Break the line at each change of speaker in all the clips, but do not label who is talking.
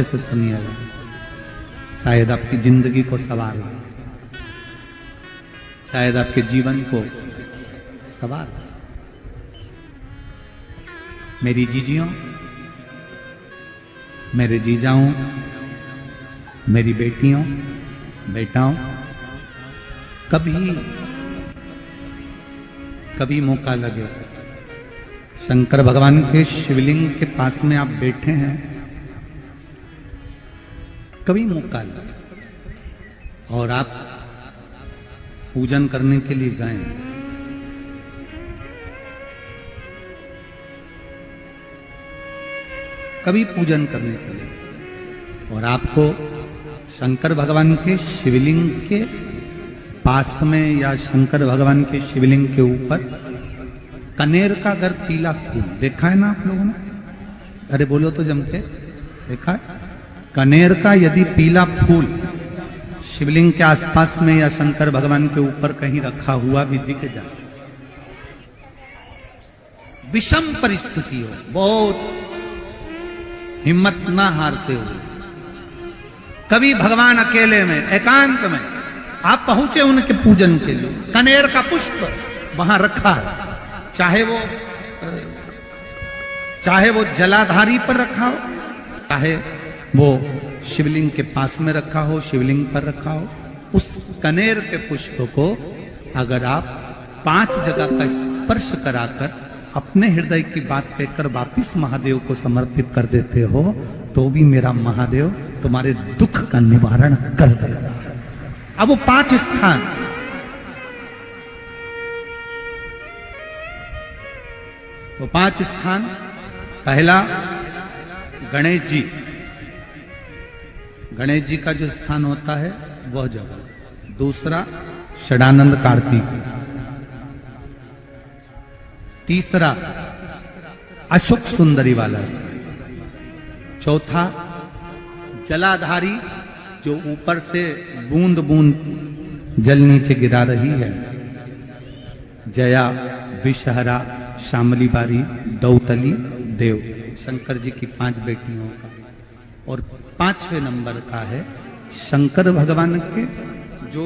से सुनिएगा, शायद आपकी जिंदगी को सवार हो, शायद आपके जीवन को सवार हो। मेरी जीजियों, मेरे जीजाओं, मेरी बेटियों, बेटाओं, कभी मौका लगे, शंकर भगवान के शिवलिंग के पास में आप बैठे हैं, कभी मौका लगे और आप पूजन करने के लिए गए, कभी पूजन करने के लिए और आपको शंकर भगवान के शिवलिंग के पास में या शंकर भगवान के शिवलिंग के ऊपर कनेर का अगर पीला फूल देखा है ना आप लोगों ने? अरे बोलो तो जम के, देखा है? कनेर का यदि पीला फूल शिवलिंग के आसपास में या शंकर भगवान के ऊपर कहीं रखा हुआ भी दिख जाए, विषम परिस्थिति हो, बहुत हिम्मत ना हारते हुए, कभी भगवान अकेले में एकांत में आप पहुंचे उनके पूजन के लिए, कनेर का पुष्प वहां रखा है, चाहे वो जलाधारी पर रखा हो, चाहे वो शिवलिंग के पास में रखा हो, शिवलिंग पर रखा हो, उस कनेर के पुष्प को अगर आप 5 जगह का स्पर्श कराकर अपने हृदय की बात कहकर वापिस महादेव को समर्पित कर देते हो, तो भी मेरा महादेव तुम्हारे दुख का निवारण कर देगा। अब वो 5 स्थान, वो 5 स्थान, पहला गणेश जी, गणेश जी का जो स्थान होता है वह जगह, दूसरा षडानंद कार्तिक, तीसरा अशोक सुंदरी वाला स्थान, चौथा जलाधारी जो ऊपर से बूंद बूंद जल नीचे गिरा रही है, जया, विषहरा, शामली बारी, दौतली, देव, शंकर जी की 5 बेटियों का, और 5वें नंबर का है शंकर भगवान के, जो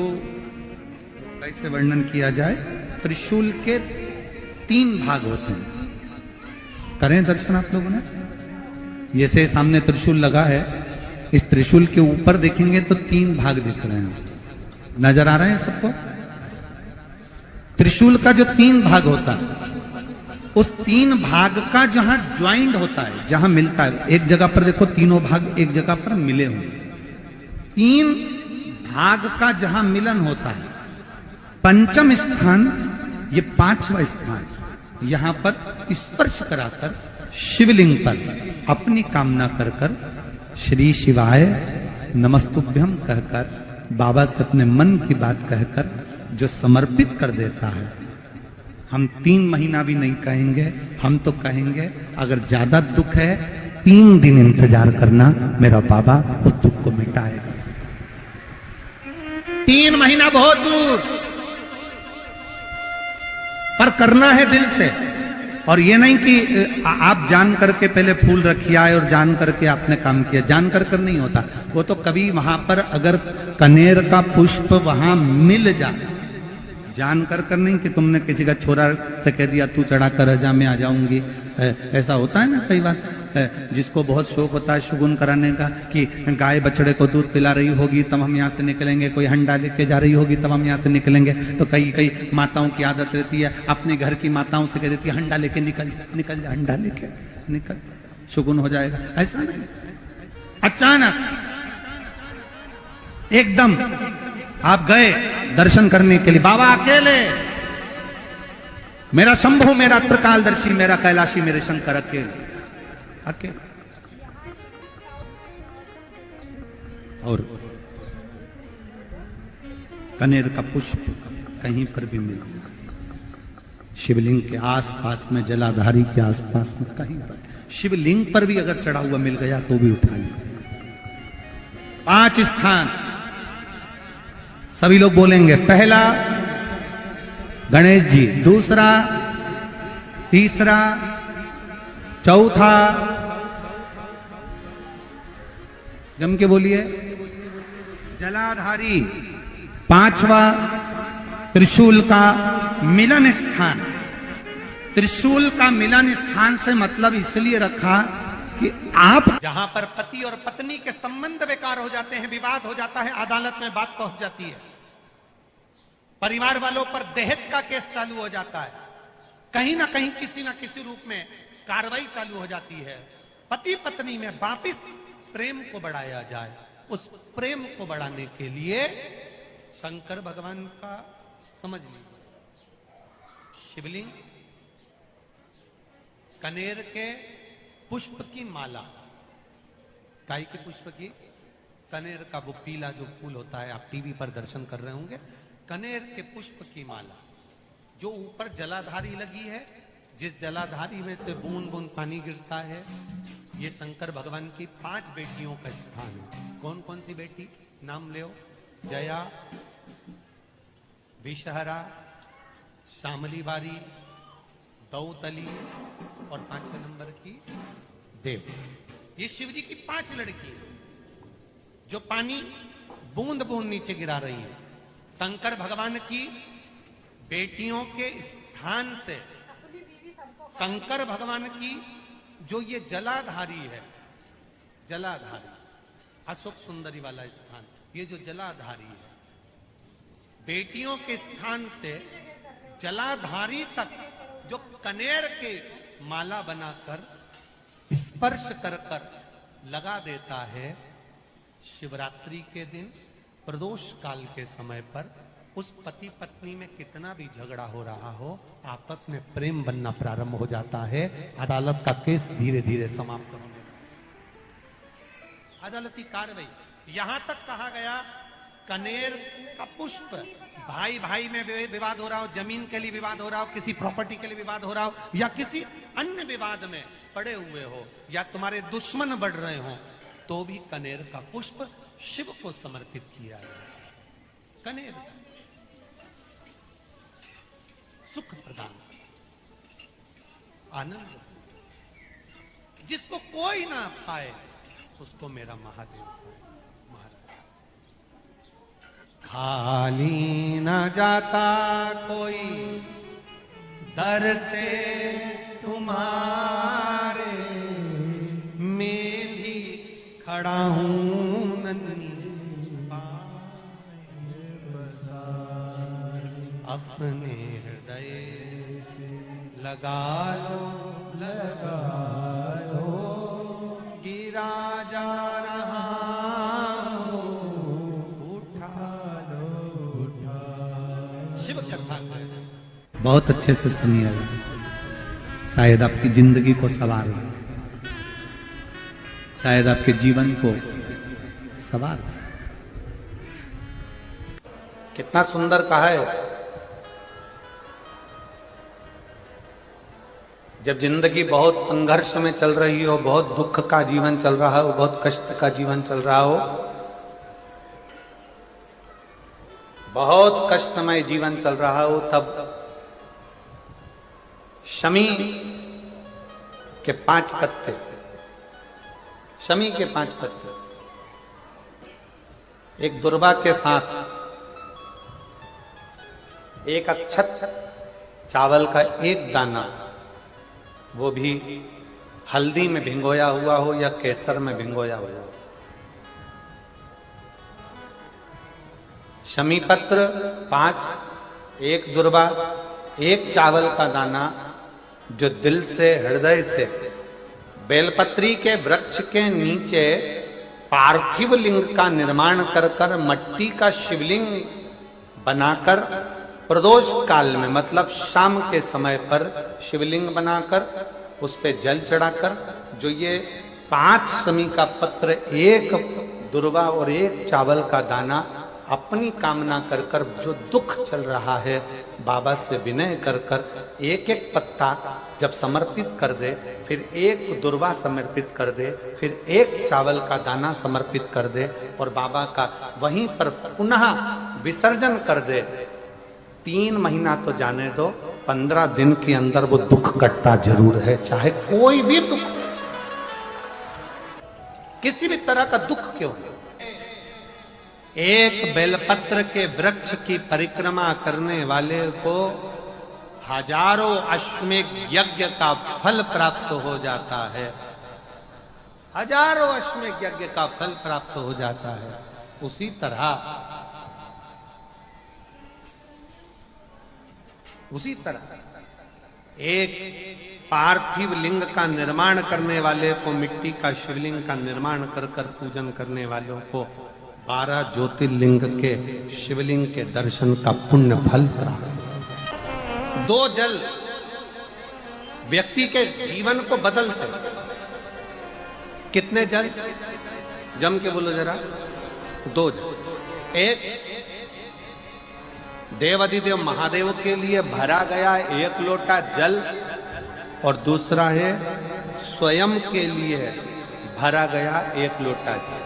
कैसे वर्णन किया जाए, त्रिशूल के 3 भाग होते हैं। करें दर्शन आप लोगों ने? ये से सामने त्रिशूल लगा है, इस त्रिशूल के ऊपर देखेंगे तो 3 भाग दिख रहे हैं, नजर आ रहे हैं सबको? त्रिशूल का जो 3 भाग होता है, उस 3 भाग का जहां ज्वाइंट होता है, जहां मिलता है, एक जगह पर देखो तीनों भाग एक जगह पर मिले हुए, 3 भाग का जहां मिलन होता है, 5वां स्थान, ये 5वां स्थान, यहां पर स्पर्श कराकर शिवलिंग पर अपनी कामना कर कर श्री शिवाय नमस्तुभ्यम कहकर बाबा से अपने मन की बात कहकर जो समर्पित कर देता है, हम 3 महीना भी नहीं कहेंगे, हम तो कहेंगे अगर ज्यादा दुख है 3 दिन इंतजार करना, मेरा बाबा उस दुख को मिटाएगा। 3 महीना बहुत दूर, पर करना है दिल से, और ये नहीं कि आप जान करके पहले फूल रखिए आए और जान करके आपने काम किया, जान कर नहीं होता वो तो। कभी वहां पर अगर कनेर का पुष्प वहां मिल जाए, जान कर नहीं कि तुमने किसी का छोरा से कह दिया तू चढ़ा कर जा मैं आ जाऊंगी, ऐसा होता है ना कई बार, जिसको बहुत शौक होता है शुगुन कराने का, कि गाय बछड़े को दूध पिला रही होगी तब हम यहाँ से निकलेंगे, कोई हंडा लेके जा रही होगी तब हम यहाँ से निकलेंगे, तो कई माताओं की आदत रहती है, अपने घर की माताओं से कह देती है हंडा लेके निकल जा, हंडा लेके निकल, शुगुन हो जाएगा। ऐसा नहीं, अचानक एकदम आप गए दर्शन करने के लिए, बाबा अकेले, मेरा शंभु, मेरा त्रिकालदर्शी, मेरा कैलाशी, मेरे शंकर अकेले, अकेले, और कनेर का पुष्प कहीं पर भी मिल, शिवलिंग के आसपास में, जलाधारी के आसपास में, कहीं पर, शिवलिंग पर भी अगर चढ़ा हुआ मिल गया तो भी उठा लिया। 5 स्थान सभी लोग बोलेंगे, पहला गणेश जी, दूसरा, तीसरा, चौथा, जम के बोलिए। जलाधारी, पांचवा त्रिशूल का मिलन स्थान। त्रिशूल का मिलन स्थान से मतलब इसलिए रखा कि आप
जहां पर पति और पत्नी के संबंध बेकार हो जाते हैं, विवाद हो जाता है, अदालत में बात पहुंच जाती है, परिवार वालों पर दहेज का केस चालू हो जाता है, कहीं ना कहीं किसी ना किसी रूप में कार्रवाई चालू हो जाती है, पति पत्नी में वापिस प्रेम को बढ़ाया जाए, उस प्रेम को बढ़ाने के लिए शंकर भगवान का समझ लीजिए शिवलिंग, कनेर के पुष्प की माला, काय के पुष्प की, कनेर का वो पीला जो फूल होता है, आप टीवी पर दर्शन कर रहे होंगे, कनेर के पुष्प की माला जो ऊपर जलाधारी लगी है, जिस जलाधारी में से बूंद बूंद पानी गिरता है, ये शंकर भगवान की 5 बेटियों का स्थान है। कौन कौन सी बेटी नाम ले? जया, विषहरा, श्यामली बारी, दौतली और 5वें नंबर की देव। ये शिव जी की 5 लड़की जो पानी बूंद बूंद नीचे गिरा रही है। शंकर भगवान की बेटियों के स्थान से शंकर भगवान की जो ये जलाधारी है, जलाधारी अशोक सुंदरी वाला स्थान, ये जो जलाधारी है, बेटियों के स्थान से जलाधारी तक जो कनेर के माला बनाकर स्पर्श कर कर लगा देता है, शिवरात्रि के दिन प्रदोष काल के समय पर उस पति पत्नी में कितना भी झगड़ा हो रहा हो, आपस में प्रेम बनना प्रारंभ हो जाता है। अदालत का केस धीरे धीरे समाप्त होने लगता है। अदालती कार्रवाई यहां तक कहा गया, कनेर का पुष्प, भाई भाई में विवाद हो रहा हो, जमीन के लिए विवाद हो रहा हो, किसी प्रॉपर्टी के लिए विवाद हो रहा हो, या किसी अन्य विवाद में पड़े हुए हो, या तुम्हारे दुश्मन बढ़ रहे हो, तो भी कनेर का पुष्प शिव को समर्पित किया है। कनेर सुख प्रदान, आनंद, जिसको कोई ना पाए उसको मेरा महादेव पाए। खाली न जाता कोई दर से तुम्हारे, मैं भी खड़ा हूं नन्ही पाए बसार, अपने हृदय से लगा लो गिरा जा रहा हो, शिव कथा
बहुत अच्छे से सुनिएगा, शायद आपकी जिंदगी को सवार हो, शायद आपके जीवन को सवार हो।
कितना सुंदर कहा है। जब जिंदगी बहुत संघर्ष में चल रही हो, बहुत दुख का जीवन चल रहा हो, बहुत कष्ट का जीवन चल रहा हो, बहुत कष्टमय जीवन चल रहा हो, तब शमी के 5 पत्ते, शमी के 5 पत्ते, एक दुर्वा के साथ एक अक्षत चावल का एक दाना, वो भी हल्दी में भिंगोया हुआ हो या केसर में भिंगोया हुआ हो, शमी पत्र 5, एक दुर्वा, एक चावल का दाना, जो दिल से हृदय से बेलपत्री के वृक्ष के नीचे पार्थिव लिंग का निर्माण कर कर मट्टी का शिवलिंग बनाकर प्रदोष काल में, मतलब शाम के समय पर शिवलिंग बनाकर उस पे जल चढ़ाकर, जो ये 5 शमी का पत्र, एक दुर्वा और एक चावल का दाना, अपनी कामना कर कर जो दुख चल रहा है, बाबा से विनय कर कर एक एक पत्ता जब समर्पित कर दे, फिर एक दुर्वा समर्पित कर दे, फिर एक चावल का दाना समर्पित कर दे और बाबा का वहीं पर पुनः विसर्जन कर दे, 3 महीना तो जाने दो, 15 दिन के अंदर वो दुख कटता जरूर है, चाहे कोई भी दुख। किसी भी तरह का दुख क्यों हो, एक बेलपत्र के वृक्ष की परिक्रमा करने वाले को हजारों अश्वमेध यज्ञ का फल प्राप्त हो जाता है। हजारों अश्वमेध यज्ञ का फल प्राप्त हो जाता है। उसी तरह एक पार्थिव लिंग का निर्माण करने वाले को, मिट्टी का शिवलिंग का निर्माण कर कर पूजन करने वालों को 12 ज्योतिर्लिंग के शिवलिंग के दर्शन का पुण्य फल प्राप्त। 2 जल व्यक्ति के जीवन को बदलते। कितने जल? जम के बोलो जरा। 2 जल। एक देवाधिदेव महादेव के लिए भरा गया 1 लोटा जल और दूसरा है स्वयं के लिए भरा गया 1 लोटा जल।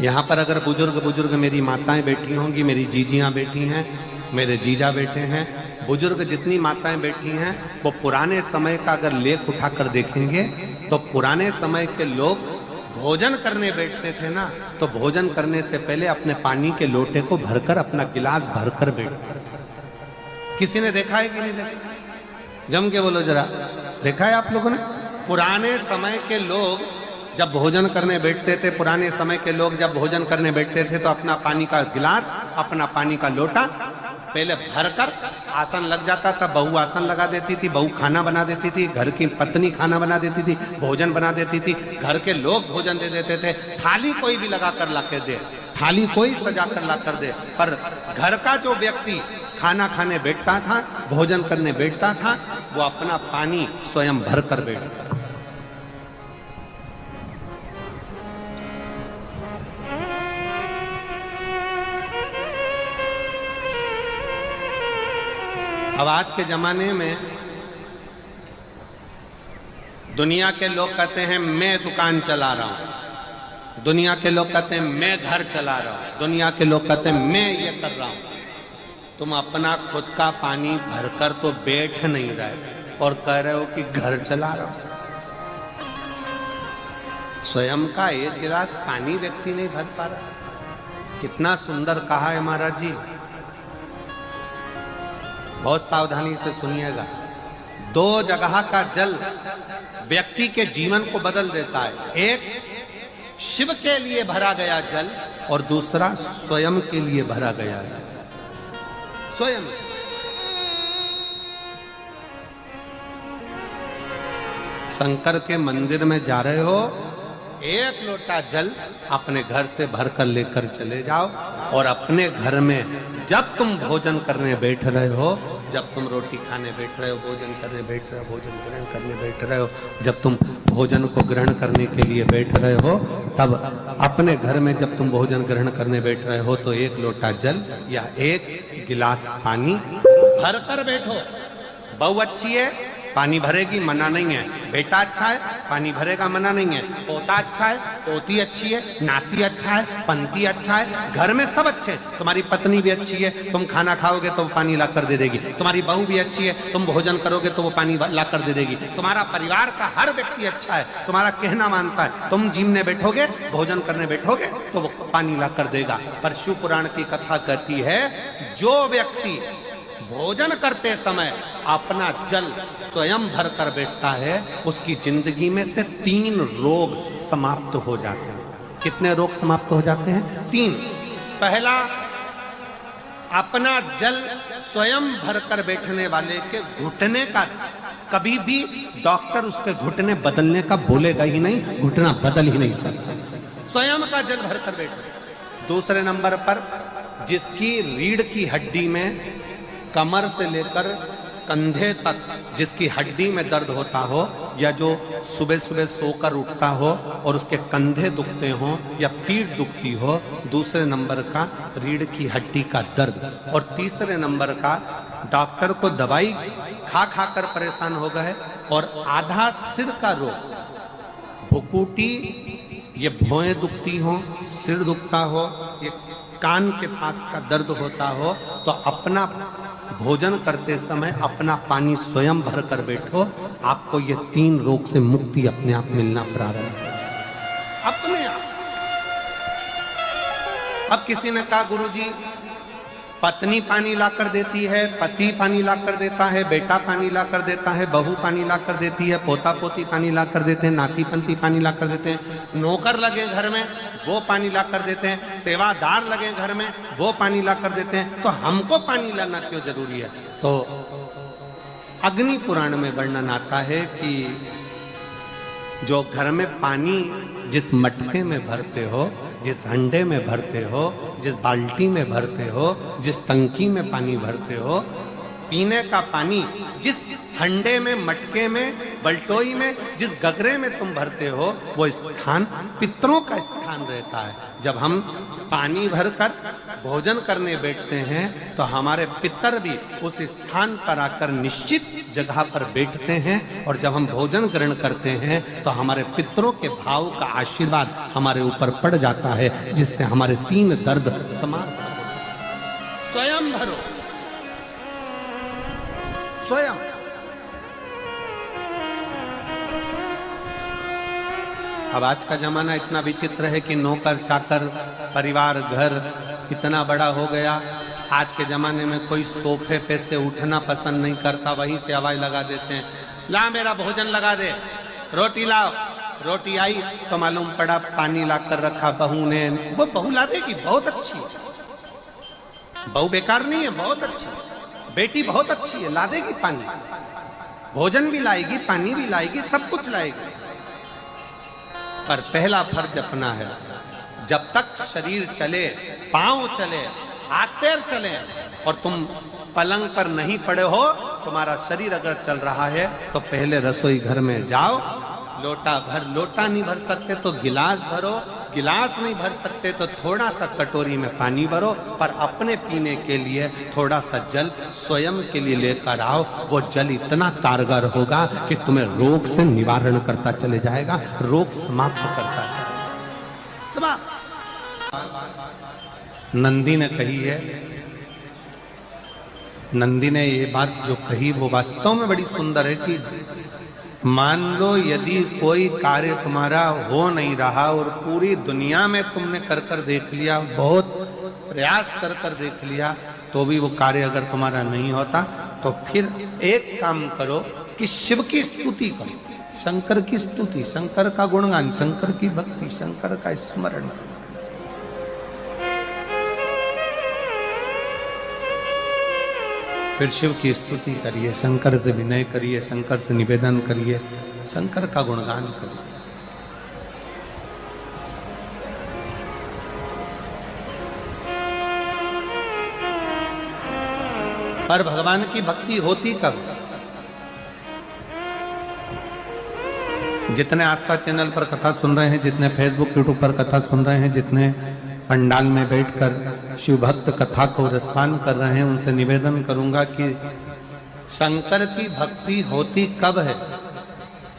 यहां पर अगर बुजुर्ग मेरी माताएं बैठी होंगी, मेरी जीजियां बैठी हैं, मेरे जीजा बैठे हैं, बुजुर्ग जितनी माताएं बैठी हैं, वो पुराने समय का अगर लेख उठाकर देखेंगे तो पुराने समय के लोग भोजन करने बैठते थे ना, तो भोजन करने से पहले अपने पानी के लोटे को भरकर, अपना गिलास भरकर बैठते थे। किसी ने देखा है कि नहीं देखा? जम के बोलो जरा। देखा है आप लोगों ने? पुराने समय के लोग जब भोजन करने बैठते थे, पुराने समय के लोग जब भोजन करने बैठते थे तो अपना पानी का गिलास, अपना पानी का लोटा पहले भरकर, आसन लग जाता था, बहू आसन लगा देती थी, बहू खाना बना देती थी, घर की पत्नी खाना बना देती थी, भोजन बना देती थी, घर के लोग भोजन दे देते थे। थाली कोई भी लगा कर ला के दे, थाली कोई सजा कर ला कर दे, पर घर का जो व्यक्ति खाना खाने बैठता था, भोजन करने बैठता था, वो अपना पानी स्वयं भर कर बैठता। अब आज के जमाने में दुनिया के लोग कहते हैं मैं दुकान चला रहा हूं, दुनिया के लोग कहते हैं मैं घर चला रहा हूं, दुनिया के लोग कहते हैं मैं ये कर रहा हूं। तुम अपना खुद का पानी भरकर तो बैठ नहीं रहे और कह रहे हो कि घर चला रहा हूं। स्वयं का 1 गिलास पानी व्यक्ति नहीं भर पा रहा। कितना सुंदर कहा है महाराज जी। बहुत सावधानी से सुनिएगा। 2 जगह का जल व्यक्ति के जीवन को बदल देता है। एक शिव के लिए भरा गया जल और दूसरा स्वयं के लिए भरा गया जल। स्वयं शंकर के मंदिर में जा रहे हो, 1 लोटा जल अपने घर से भरकर लेकर चले जाओ और अपने घर में जब तुम भोजन करने बैठ रहे हो, जब तुम रोटी खाने बैठ रहे हो, भोजन करने बैठ रहे हो, भोजन ग्रहण करने बैठ रहे हो, जब तुम भोजन को ग्रहण करने के लिए बैठ रहे हो, तब अपने घर में जब तुम भोजन ग्रहण करने बैठ रहे हो तो 1 लोटा जल या 1 गिलास पानी भरकर बैठो। बहू अच्छी है, पानी भरेगी, मना नहीं है। बेटा अच्छा है, पानी भरेगा, मना नहीं है। पोता अच्छा है, पोती अच्छी है, नाती अच्छा है, पंती अच्छा है, घर में सब अच्छे हैं। तुम्हारी पत्नी भी अच्छी है, तुम खाना खाओगे तो वो पानी ला कर दे देगी। तुम्हारी बहू भी अच्छी है, तुम भोजन करोगे तो वो पानी ला कर दे देगी। तुम्हारा परिवार का हर व्यक्ति अच्छा है, तुम्हारा कहना मानता है। तुम जिमने बैठोगे, भोजन करने बैठोगे तो वो पानी ला कर देगा। पर शिव पुराण की कथा कहती है, जो व्यक्ति भोजन करते समय अपना जल स्वयं भर कर बैठता है, उसकी जिंदगी में से 3 रोग समाप्त हो जाते हैं। कितने रोग समाप्त हो जाते हैं? 3। पहला, अपना जल स्वयं भर कर बैठने वाले के घुटने का कभी भी डॉक्टर उसके घुटने बदलने का बोलेगा ही नहीं, घुटना बदल ही नहीं सकता। स्वयं का जल भर कर बैठे। दूसरे नंबर पर, जिसकी रीढ़ की हड्डी में कमर से लेकर कंधे तक जिसकी हड्डी में दर्द होता हो, या जो सुबह सुबह सोकर उठता हो और उसके कंधे दुखते हो या पीठ दुखती हो। दूसरे नंबर का रीढ़ की हड्डी का दर्द। और तीसरे नंबर का, डॉक्टर को दवाई खा खा कर परेशान हो गए और आधा सिर का रोग, भुकुटी, ये भौएं दुखती हो, सिर दुखता हो, ये कान के पास का दर्द होता हो, तो अपना भोजन करते समय अपना पानी स्वयं भर कर बैठो, आपको ये 3 रोग से मुक्ति अपने आप मिलना प्रारंभ हो जाए, अपने आप। अब किसी ने कहा गुरुजी पत्नी पानी ला कर देती है, पति पानी ला कर देता है, बेटा पानी ला कर देता है, बहू पानी ला कर देती है, पोता पोती पानी ला कर देते हैं, नाती पंती पानी ला कर देते हैं, नौकर लगे घर में वो पानी ला कर देते हैं, सेवादार लगे घर में वो पानी ला कर देते हैं, तो हमको पानी लाना क्यों जरूरी है? तो अग्नि पुराण में वर्णन आता है कि जो घर में पानी जिस मटके में भरते हो, जिस हंडे में भरते हो, जिस बाल्टी में भरते हो, जिस टंकी में पानी भरते हो, पीने का पानी जिस हंडे में, मटके में, बल्टोई में, जिस गगरे में तुम भरते हो, वो स्थान पितरों का स्थान रहता है। जब हम पानी भरकर भोजन करने बैठते हैं तो हमारे पितर भी उस स्थान पर आकर निश्चित जगह पर बैठते हैं, और जब हम भोजन ग्रहण करते हैं तो हमारे पितरों के भाव का आशीर्वाद हमारे ऊपर पड़ जाता है, जिससे हमारे 3 दर्द समाप्त हो जाते हैं। स्वयं भरो, स्वयं। अब आज का जमाना इतना विचित्र है कि नौकर चाकर, परिवार, घर इतना बड़ा हो गया। आज के जमाने में कोई सोफे पे से उठना पसंद नहीं करता, वहीं से आवाज लगा देते हैं, ला मेरा भोजन लगा दे, रोटी लाओ। रोटी आई तो मालूम पड़ा पानी ला कर रखा बहू ने। वो बहू ला देगी, बहुत अच्छी है, बहू बेकार नहीं है, बहुत अच्छी है, बेटी बहुत अच्छी है, ला देगी पानी, भोजन भी लाएगी, पानी भी लाएगी, सब कुछ लाएगी। पर पहला फर्ज अपना है, जब तक शरीर चले, पांव चले, हाथ पैर चले और तुम पलंग पर नहीं पड़े हो, तुम्हारा शरीर अगर चल रहा है तो पहले रसोई घर में जाओ, लोटा भर, लोटा नहीं भर सकते तो गिलास भरो, गिलास नहीं भर सकते तो थोड़ा सा कटोरी में पानी भरो, पर अपने पीने के लिए थोड़ा सा जल स्वयं के लिए लेकर आओ। वो जल इतना कारगर होगा कि तुम्हें रोग से निवारण करता चले जाएगा, रोग समाप्त करता जाएगा। नंदी ने कही है, नंदी ने ये बात जो कही वो वास्तव में बड़ी सुंदर है कि मान लो यदि कोई कार्य तुम्हारा हो नहीं रहा और पूरी दुनिया में तुमने कर कर देख लिया, बहुत प्रयास कर कर देख लिया, तो भी वो कार्य अगर तुम्हारा नहीं होता, तो फिर एक काम करो कि शिव की स्तुति करो, शंकर की स्तुति, शंकर का गुणगान, शंकर की भक्ति, शंकर का स्मरण। फिर शिव की स्तुति करिए, शंकर से विनय करिए, शंकर से निवेदन करिए, शंकर का गुणगान करिए। पर भगवान की भक्ति होती कब? जितने आस्था चैनल पर कथा सुन रहे हैं, जितने फेसबुक यूट्यूब पर कथा सुन रहे हैं, जितने पंडाल में बैठकर शिव भक्त कथा को रसपान कर रहे हैं, उनसे निवेदन करूंगा कि शंकर की भक्ति होती कब है,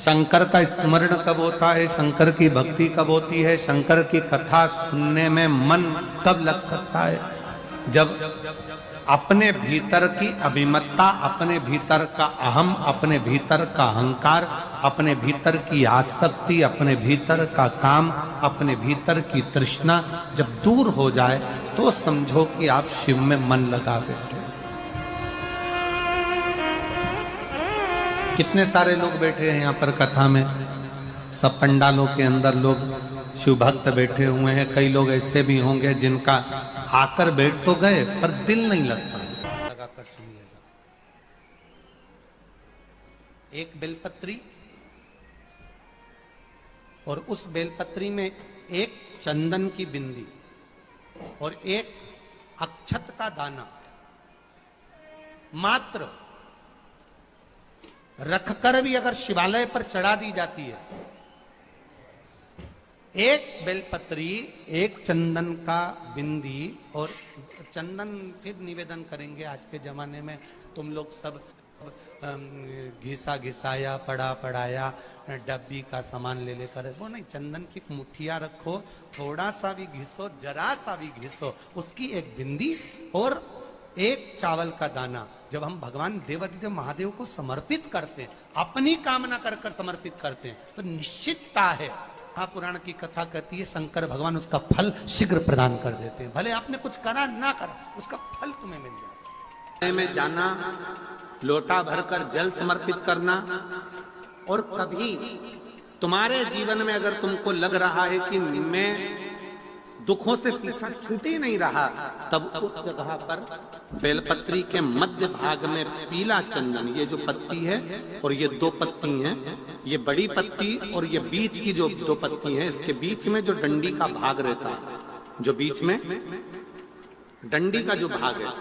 शंकर का स्मरण कब होता है, शंकर की भक्ति कब होती है, शंकर की कथा सुनने में मन कब लग सकता है? जब अपने भीतर की अभिमत्ता, अपने भीतर का अहम, अपने भीतर का अहंकार, अपने भीतर की आसक्ति, अपने भीतर का काम, अपने भीतर की तृष्णा जब दूर हो जाए तो समझो कि आप शिव में मन लगा बैठे। कितने सारे लोग बैठे हैं यहाँ पर कथा में, सब पंडालों के अंदर लोग शिव भक्त बैठे हुए हैं। कई लोग ऐसे भी होंगे जिनका आकर बैठ तो गए पर दिल नहीं लगता। लगाकर सुनिएगा, एक बेलपत्री और उस बेलपत्री में एक चंदन की बिंदी और एक अक्षत का दाना मात्र रखकर भी अगर शिवालय पर चढ़ा दी जाती है, एक बेलपत्री, एक चंदन का बिंदी और चंदन फिर निवेदन करेंगे। आज के जमाने में तुम लोग सब घिसा घिसाया, पड़ा पड़ाया, डब्बी का सामान ले लेकर, वो नहीं, चंदन की मुठिया रखो, थोड़ा सा भी घिसो, जरा सा भी घिसो, उसकी एक बिंदी और एक चावल का दाना जब हम भगवान देवादिदेव महादेव को समर्पित करते हैं, अपनी कामना कर कर समर्पित करते हैं, तो निश्चितता है, महापुराण की कथा कहती है शंकर भगवान उसका फल शीघ्र प्रदान कर देते हैं। भले आपने कुछ करा ना करा, उसका फल तुम्हें मिल जाए। में जाना, लोटा भरकर जल समर्पित करना, और कभी तुम्हारे जीवन में अगर तुमको लग रहा है कि मैं दुखों से पीछा छूट ही नहीं रहा, तब उस जगह पर बेलपत्री के मध्य भाग में पीला चंदन, ये जो पत्ती है और ये दो पत्ती हैं, ये बड़ी पत्ती और ये बीच की जो दो पत्ती हैं, इसके बीच में जो डंडी का भाग रहता है, जो बीच में डंडी का जो भाग है,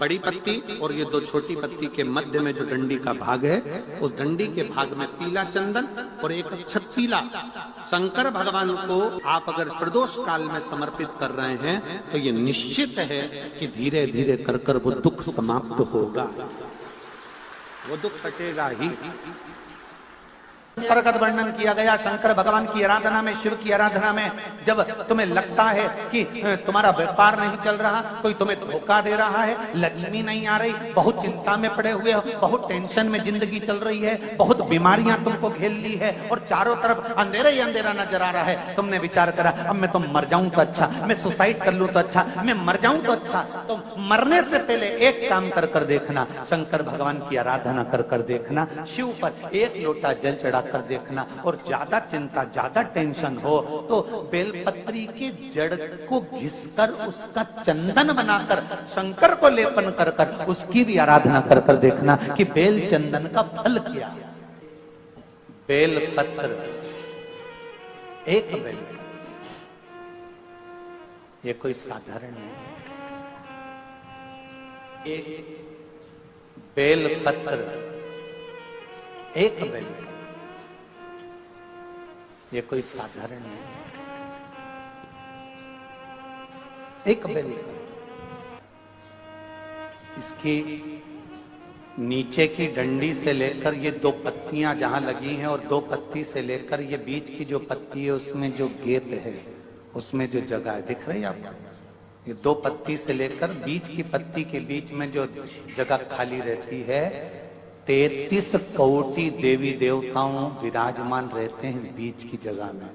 बड़ी पत्ती और ये दो छोटी पत्ती के मध्य में जो डंडी का भाग है, उस डंडी के भाग में पीला चंदन और एक अक्षत पीला शंकर भगवान को आप अगर प्रदोष काल में समर्पित कर रहे हैं, तो ये निश्चित है कि धीरे धीरे कर कर वो दुख समाप्त होगा, वो दुख कटेगा ही। अंतर्गत वर्णन किया गया शंकर भगवान की आराधना में, शिव की आराधना में, जब तुम्हें लगता है कि तुम्हारा व्यापार नहीं चल रहा, कोई तुम्हें धोखा दे रहा है, लक्ष्मी नहीं आ रही, बहुत चिंता में पड़े हुए हो, बहुत टेंशन में जिंदगी चल रही है, बहुत बीमारियां तुमको घेर ली है और चारों तरफ अंधेरा ही अंधेरा नजर आ रहा है, तुमने विचार करा अब मैं तो मर जाऊं तो अच्छा, मैं सुसाइड कर लूं तो अच्छा, मैं मर जाऊं तो अच्छा, तो मरने से पहले एक काम कर कर देखना, शंकर भगवान की आराधना कर कर देखना, शिव पर एक लोटा जल चढ़ा कर देखना, और ज्यादा चिंता ज्यादा टेंशन हो तो बेलपत्री के जड़ को घिसकर उसका चंदन बनाकर शंकर को लेपन कर कर उसकी भी आराधना कर कर देखना कि बेल चंदन का फल क्या। बेल पत्र, एक बेल, ये कोई साधारण नहीं, एक बेल पत्र, एक बेल, ये कोई साधारण नहीं, एक बेल। इसकी नीचे की डंडी से लेकर ये दो पत्तियां जहां लगी हैं, और दो पत्ती से लेकर ये बीच की जो पत्ती है उसमें जो गेप है, उसमें जो जगह है, दिख रही है आपको? ये दो पत्ती से लेकर बीच की पत्ती के बीच में जो जगह खाली रहती है, 33 कोटि देवी देवताओं विराजमान रहते हैं इस बीच की जगह में।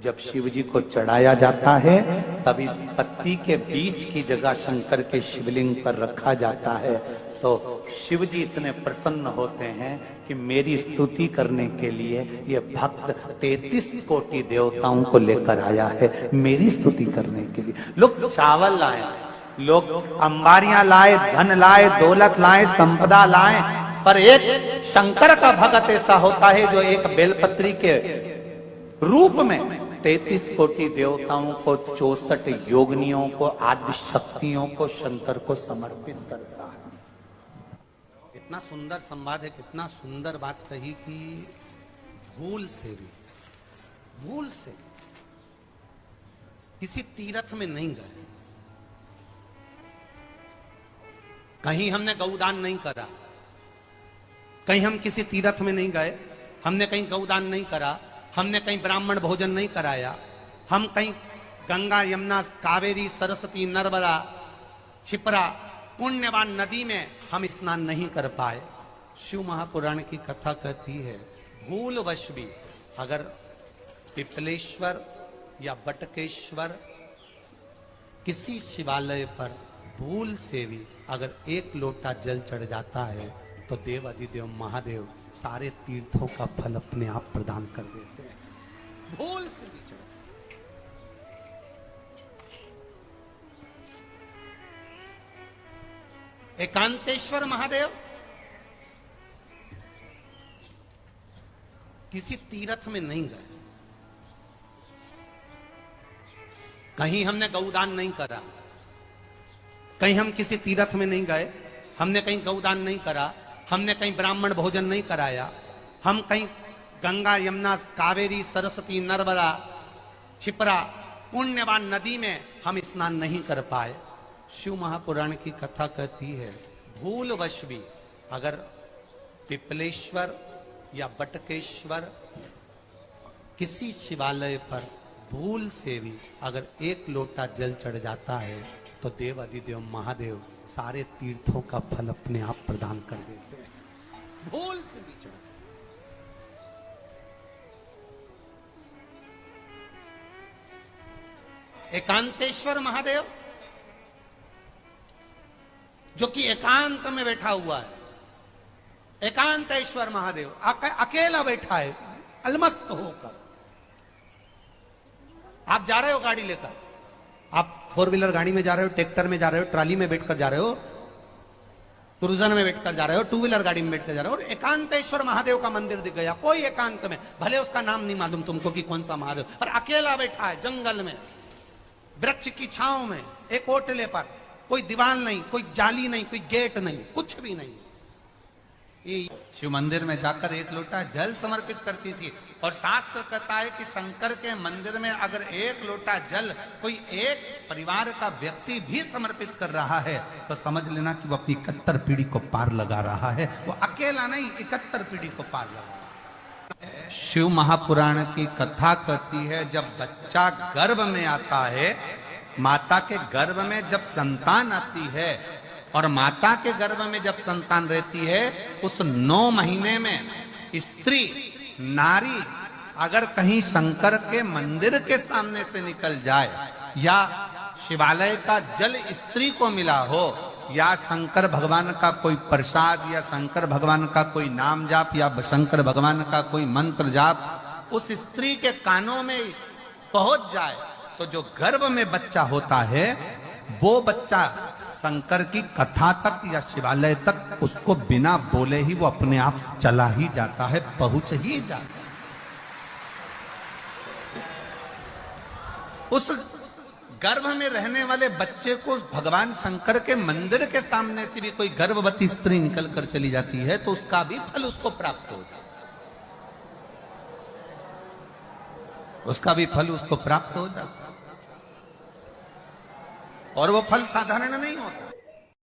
जब शिव जी को चढ़ाया जाता है तब इस पत्ती के बीच की जगह शंकर के शिवलिंग पर रखा जाता है, तो शिव जी इतने प्रसन्न होते हैं कि मेरी स्तुति करने के लिए ये भक्त 33 कोटि देवताओं को लेकर आया है, मेरी स्तुति करने के लिए। लोग चावल लाए, लोग अंबारियां लाए, धन लाए, दौलत लाए, संपदा लाए, पर एक शंकर का भगत ऐसा होता है जो एक बेलपत्री के रूप में 33 कोटि देवताओं को, 64 योगिनियों को, आदि शक्तियों को शंकर को समर्पित करता है। कितना सुंदर संवाद है, कितना सुंदर बात कही कि भूल से किसी तीर्थ में नहीं गए, कहीं हमने गौदान नहीं करा, कहीं हम किसी तीर्थ में नहीं गए, हमने कहीं गौदान नहीं करा, हमने कहीं ब्राह्मण भोजन नहीं कराया, हम कहीं गंगा यमुना कावेरी सरस्वती नर्मदा छिपरा पुण्यवान नदी में हम स्नान नहीं कर पाए। शिव महापुराण की कथा कहती है भूलवश भी अगर पिपलेश्वर या बटकेश्वर किसी शिवालय पर भूल से भी अगर एक लोटा जल चढ़ जाता है, तो देव अधिदेव महादेव सारे तीर्थों का फल अपने आप प्रदान कर देते हैं। भूल से भी चढ़, एकांतेश्वर महादेव किसी तीर्थ में नहीं गए, कहीं हमने गौदान नहीं करा, कहीं हम किसी तीर्थ में नहीं गए, हमने कहीं गौदान नहीं करा, हमने कहीं ब्राह्मण भोजन नहीं कराया, हम कहीं गंगा यमुना कावेरी सरस्वती नर्मदा छिपरा पुण्यवान नदी में हम स्नान नहीं कर पाए। शिव महापुराण की कथा कहती है भूलवश भी अगर पिपलेश्वर या बटकेश्वर किसी शिवालय पर भूल से भी अगर एक लोटा जल चढ़ जाता है, तो देव अधिदेव महादेव सारे तीर्थों का फल अपने आप प्रदान कर देते हैं, भूल से भी चढ़। एकांतेश्वर महादेव जो कि एकांत में बैठा हुआ है, एकांतेश्वर महादेव अकेला बैठा है अलमस्त होकर। आप जा रहे हो गाड़ी लेकर, आप 4 व्हीलर गाड़ी में जा रहे हो, ट्रैक्टर में जा रहे हो, ट्रॉली में बैठकर जा रहे हो, क्रूजर में बैठकर जा रहे हो, 2 व्हीलर गाड़ी में बैठकर जा रहे हो, और एकांतेश्वर महादेव का मंदिर दिख गया, कोई एकांत में, भले उसका नाम नहीं मालूम तुमको कि कौन सा महादेव, पर अकेला बैठा है जंगल में, वृक्ष की छांव में, एक ओटले पर, कोई दीवार नहीं, कोई जाली नहीं, कोई गेट नहीं, कुछ भी नहीं। शिव मंदिर में जाकर 1 लोटा जल समर्पित करती थी, और शास्त्र कहता है कि शंकर के मंदिर में अगर 1 लोटा जल कोई एक परिवार का व्यक्ति भी समर्पित कर रहा है तो समझ लेना कि वो अपनी 71 पीढ़ी को पार लगा रहा है। वो अकेला नहीं, 71 पीढ़ी को पार लगा। शिव महापुराण की कथा कहती है, जब बच्चा गर्भ में आता है, माता के गर्भ में जब संतान आती है, और माता के गर्भ में जब संतान रहती है, उस 9 महीने में स्त्री नारी अगर कहीं शंकर के मंदिर के सामने से निकल जाए, या शिवालय का जल स्त्री को मिला हो, या शंकर भगवान का कोई प्रसाद, या शंकर भगवान का कोई नाम जाप, या शंकर भगवान का कोई मंत्र जाप उस स्त्री के कानों में पहुंच जाए, तो जो गर्भ में बच्चा होता है वो बच्चा शंकर की कथा तक या शिवालय तक उसको बिना बोले ही वो अपने आप चला ही जाता है, पहुंच ही जाता है। उस गर्भ में रहने वाले बच्चे को भगवान शंकर के मंदिर के सामने से भी कोई गर्भवती स्त्री निकल कर चली जाती है तो उसका भी फल उसको प्राप्त हो जाता है, उसका भी फल उसको प्राप्त हो जाता है। और वो फल साधारण नहीं होता।